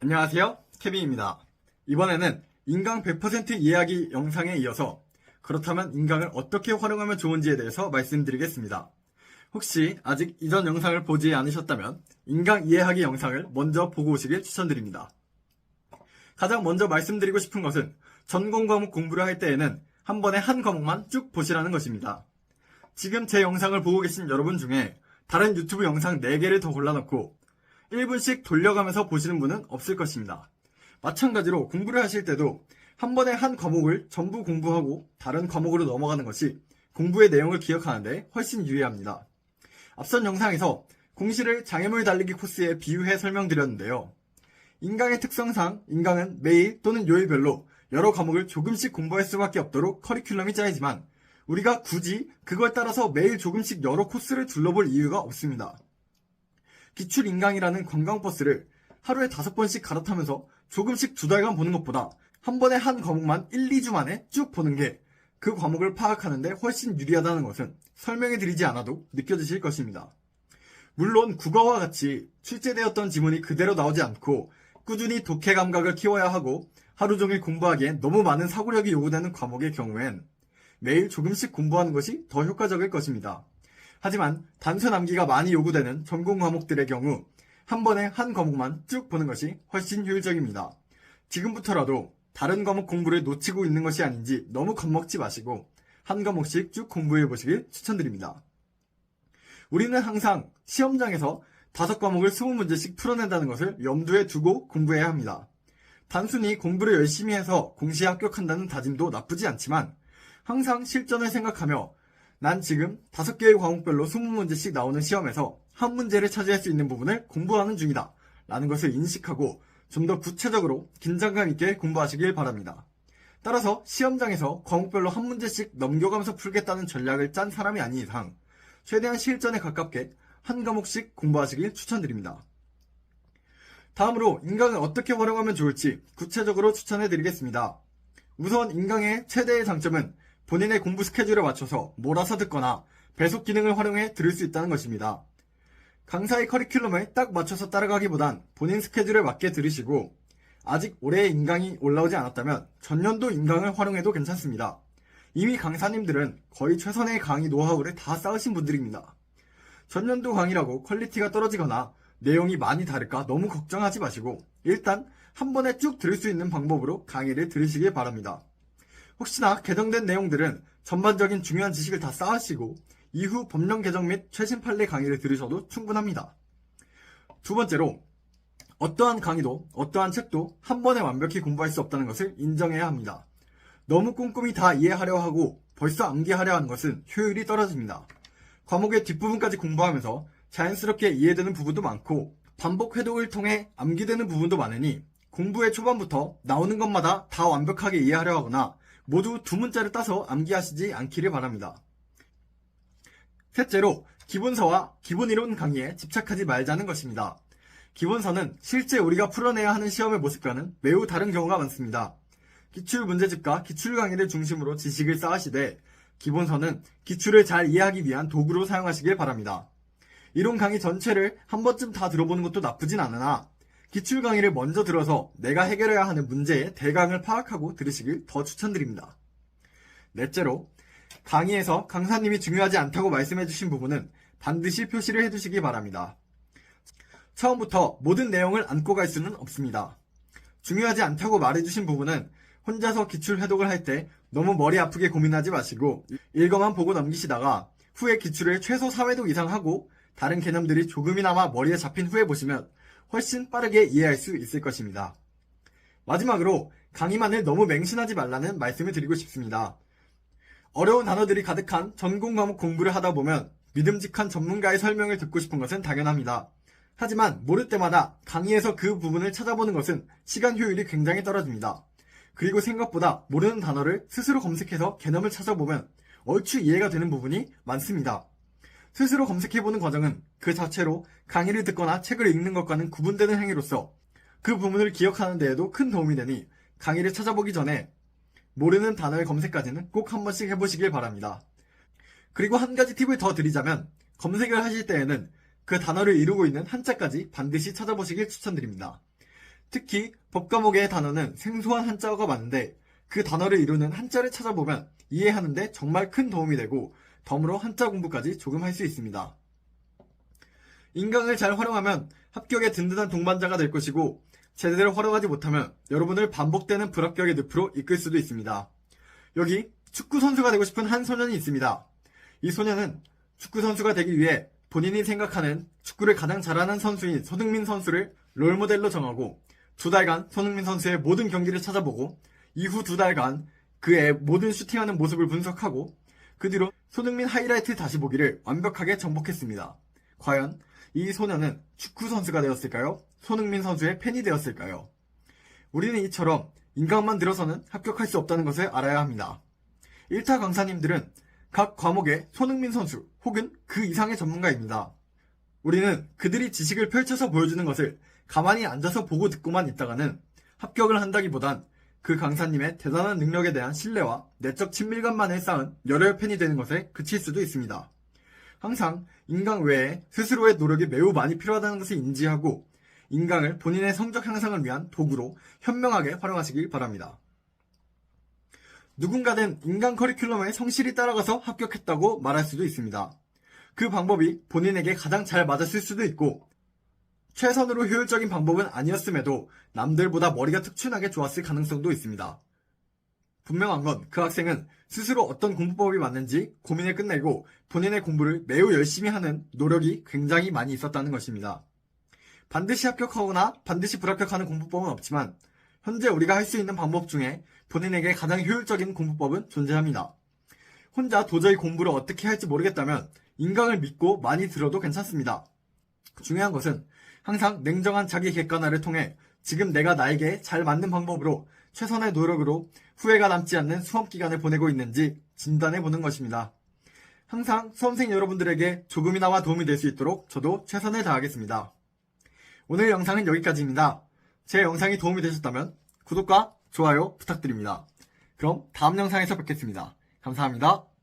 안녕하세요, 케빈입니다. 이번에는 인강 100% 이해하기 영상에 이어서 그렇다면 인강을 어떻게 활용하면 좋은지에 대해서 말씀드리겠습니다. 혹시 아직 이전 영상을 보지 않으셨다면 인강 이해하기 영상을 먼저 보고 오시길 추천드립니다. 가장 먼저 말씀드리고 싶은 것은 전공 과목 공부를 할 때에는 한 번에 한 과목만 쭉 보시라는 것입니다. 지금 제 영상을 보고 계신 여러분 중에 다른 유튜브 영상 4개를 더 골라놓고 1분씩 돌려가면서 보시는 분은 없을 것입니다. 마찬가지로 공부를 하실 때도 한 번에 한 과목을 전부 공부하고 다른 과목으로 넘어가는 것이 공부의 내용을 기억하는데 훨씬 유리합니다. 앞선 영상에서 공시를 장애물 달리기 코스에 비유해 설명드렸는데요. 인강의 특성상 인강은 매일 또는 요일별로 여러 과목을 조금씩 공부할 수밖에 없도록 커리큘럼이 짜이지만 우리가 굳이 그걸 따라서 매일 조금씩 여러 코스를 둘러볼 이유가 없습니다. 기출인강이라는 관광버스를 하루에 5번씩 갈아타면서 조금씩 2달간 보는 것보다 한 번에 한 과목만 1, 2주 만에 쭉 보는 게 그 과목을 파악하는데 훨씬 유리하다는 것은 설명해 드리지 않아도 느껴지실 것입니다. 물론 국어와 같이 출제되었던 지문이 그대로 나오지 않고 꾸준히 독해 감각을 키워야 하고 하루 종일 공부하기엔 너무 많은 사고력이 요구되는 과목의 경우엔 매일 조금씩 공부하는 것이 더 효과적일 것입니다. 하지만 단순 암기가 많이 요구되는 전공 과목들의 경우 한 번에 한 과목만 쭉 보는 것이 훨씬 효율적입니다. 지금부터라도 다른 과목 공부를 놓치고 있는 것이 아닌지 너무 겁먹지 마시고 한 과목씩 쭉 공부해 보시길 추천드립니다. 우리는 항상 시험장에서 5과목을 20문제씩 풀어낸다는 것을 염두에 두고 공부해야 합니다. 단순히 공부를 열심히 해서 공시에 합격한다는 다짐도 나쁘지 않지만 항상 실전을 생각하며 난 지금 5개의 과목별로 20문제씩 나오는 시험에서 한 문제를 차지할 수 있는 부분을 공부하는 중이다 라는 것을 인식하고 좀 더 구체적으로 긴장감 있게 공부하시길 바랍니다. 따라서 시험장에서 과목별로 한 문제씩 넘겨가면서 풀겠다는 전략을 짠 사람이 아닌 이상 최대한 실전에 가깝게 한 과목씩 공부하시길 추천드립니다. 다음으로 인강을 어떻게 활용하면 좋을지 구체적으로 추천해드리겠습니다. 우선 인강의 최대의 장점은 본인의 공부 스케줄에 맞춰서 몰아서 듣거나 배속 기능을 활용해 들을 수 있다는 것입니다. 강사의 커리큘럼을 딱 맞춰서 따라가기보단 본인 스케줄에 맞게 들으시고 아직 올해의 인강이 올라오지 않았다면 전년도 인강을 활용해도 괜찮습니다. 이미 강사님들은 거의 최선의 강의 노하우를 다 쌓으신 분들입니다. 전년도 강의라고 퀄리티가 떨어지거나 내용이 많이 다를까 너무 걱정하지 마시고 일단 한 번에 쭉 들을 수 있는 방법으로 강의를 들으시길 바랍니다. 혹시나 개정된 내용들은 전반적인 중요한 지식을 다 쌓으시고 이후 법령 개정 및 최신 판례 강의를 들으셔도 충분합니다. 두 번째로 어떠한 강의도 어떠한 책도 한 번에 완벽히 공부할 수 없다는 것을 인정해야 합니다. 너무 꼼꼼히 다 이해하려 하고 벌써 암기하려 하는 것은 효율이 떨어집니다. 과목의 뒷부분까지 공부하면서 자연스럽게 이해되는 부분도 많고 반복 회독을 통해 암기되는 부분도 많으니 공부의 초반부터 나오는 것마다 다 완벽하게 이해하려 하거나 모두 두 문자를 따서 암기하시지 않기를 바랍니다. 셋째로 기본서와 기본이론 강의에 집착하지 말자는 것입니다. 기본서는 실제 우리가 풀어내야 하는 시험의 모습과는 매우 다른 경우가 많습니다. 기출문제집과 기출 강의를 중심으로 지식을 쌓으시되 기본서는 기출을 잘 이해하기 위한 도구로 사용하시길 바랍니다. 이론 강의 전체를 한 번쯤 다 들어보는 것도 나쁘진 않으나 기출 강의를 먼저 들어서 내가 해결해야 하는 문제의 대강을 파악하고 들으시길 더 추천드립니다. 넷째로 강의에서 강사님이 중요하지 않다고 말씀해주신 부분은 반드시 표시를 해두시기 바랍니다. 처음부터 모든 내용을 안고 갈 수는 없습니다. 중요하지 않다고 말해주신 부분은 혼자서 기출 회독을 할 때 너무 머리 아프게 고민하지 마시고 읽어만 보고 넘기시다가 후에 기출을 최소 4회독 이상 하고 다른 개념들이 조금이나마 머리에 잡힌 후에 보시면 훨씬 빠르게 이해할 수 있을 것입니다. 마지막으로 강의만을 너무 맹신하지 말라는 말씀을 드리고 싶습니다. 어려운 단어들이 가득한 전공 과목 공부를 하다 보면 믿음직한 전문가의 설명을 듣고 싶은 것은 당연합니다. 하지만 모를 때마다 강의에서 그 부분을 찾아보는 것은 시간 효율이 굉장히 떨어집니다. 그리고 생각보다 모르는 단어를 스스로 검색해서 개념을 찾아보면 얼추 이해가 되는 부분이 많습니다. 스스로 검색해보는 과정은 그 자체로 강의를 듣거나 책을 읽는 것과는 구분되는 행위로서 그 부분을 기억하는 데에도 큰 도움이 되니 강의를 찾아보기 전에 모르는 단어의 검색까지는 꼭 한 번씩 해보시길 바랍니다. 그리고 한 가지 팁을 더 드리자면 검색을 하실 때에는 그 단어를 이루고 있는 한자까지 반드시 찾아보시길 추천드립니다. 특히 법 과목의 단어는 생소한 한자어가 많은데 그 단어를 이루는 한자를 찾아보면 이해하는데 정말 큰 도움이 되고 덤으로 한자 공부까지 조금 할 수 있습니다. 인강을 잘 활용하면 합격의 든든한 동반자가 될 것이고 제대로 활용하지 못하면 여러분을 반복되는 불합격의 늪으로 이끌 수도 있습니다. 여기 축구 선수가 되고 싶은 한 소년이 있습니다. 이 소년은 축구 선수가 되기 위해 본인이 생각하는 축구를 가장 잘하는 선수인 손흥민 선수를 롤모델로 정하고 2달간 손흥민 선수의 모든 경기를 찾아보고 이후 2달간 그의 모든 슈팅하는 모습을 분석하고 그 뒤로 손흥민 하이라이트 다시 보기를 완벽하게 정복했습니다. 과연 이 소년은 축구 선수가 되었을까요? 손흥민 선수의 팬이 되었을까요? 우리는 이처럼 인강만 들어서는 합격할 수 없다는 것을 알아야 합니다. 1타 강사님들은 각 과목의 손흥민 선수 혹은 그 이상의 전문가입니다. 우리는 그들이 지식을 펼쳐서 보여주는 것을 가만히 앉아서 보고 듣고만 있다가는 합격을 한다기보단 그 강사님의 대단한 능력에 대한 신뢰와 내적 친밀감만을 쌓은 열혈 팬이 되는 것에 그칠 수도 있습니다. 항상 인강 외에 스스로의 노력이 매우 많이 필요하다는 것을 인지하고 인강을 본인의 성적 향상을 위한 도구로 현명하게 활용하시길 바랍니다. 누군가는 인강 커리큘럼에 성실히 따라가서 합격했다고 말할 수도 있습니다. 그 방법이 본인에게 가장 잘 맞았을 수도 있고 최선으로 효율적인 방법은 아니었음에도 남들보다 머리가 특출나게 좋았을 가능성도 있습니다. 분명한 건 그 학생은 스스로 어떤 공부법이 맞는지 고민을 끝내고 본인의 공부를 매우 열심히 하는 노력이 굉장히 많이 있었다는 것입니다. 반드시 합격하거나 반드시 불합격하는 공부법은 없지만 현재 우리가 할 수 있는 방법 중에 본인에게 가장 효율적인 공부법은 존재합니다. 혼자 도저히 공부를 어떻게 할지 모르겠다면 인강을 믿고 많이 들어도 괜찮습니다. 중요한 것은 항상 냉정한 자기 객관화를 통해 지금 내가 나에게 잘 맞는 방법으로 최선의 노력으로 후회가 남지 않는 수험 기간을 보내고 있는지 진단해 보는 것입니다. 항상 수험생 여러분들에게 조금이나마 도움이 될 수 있도록 저도 최선을 다하겠습니다. 오늘 영상은 여기까지입니다. 제 영상이 도움이 되셨다면 구독과 좋아요 부탁드립니다. 그럼 다음 영상에서 뵙겠습니다. 감사합니다.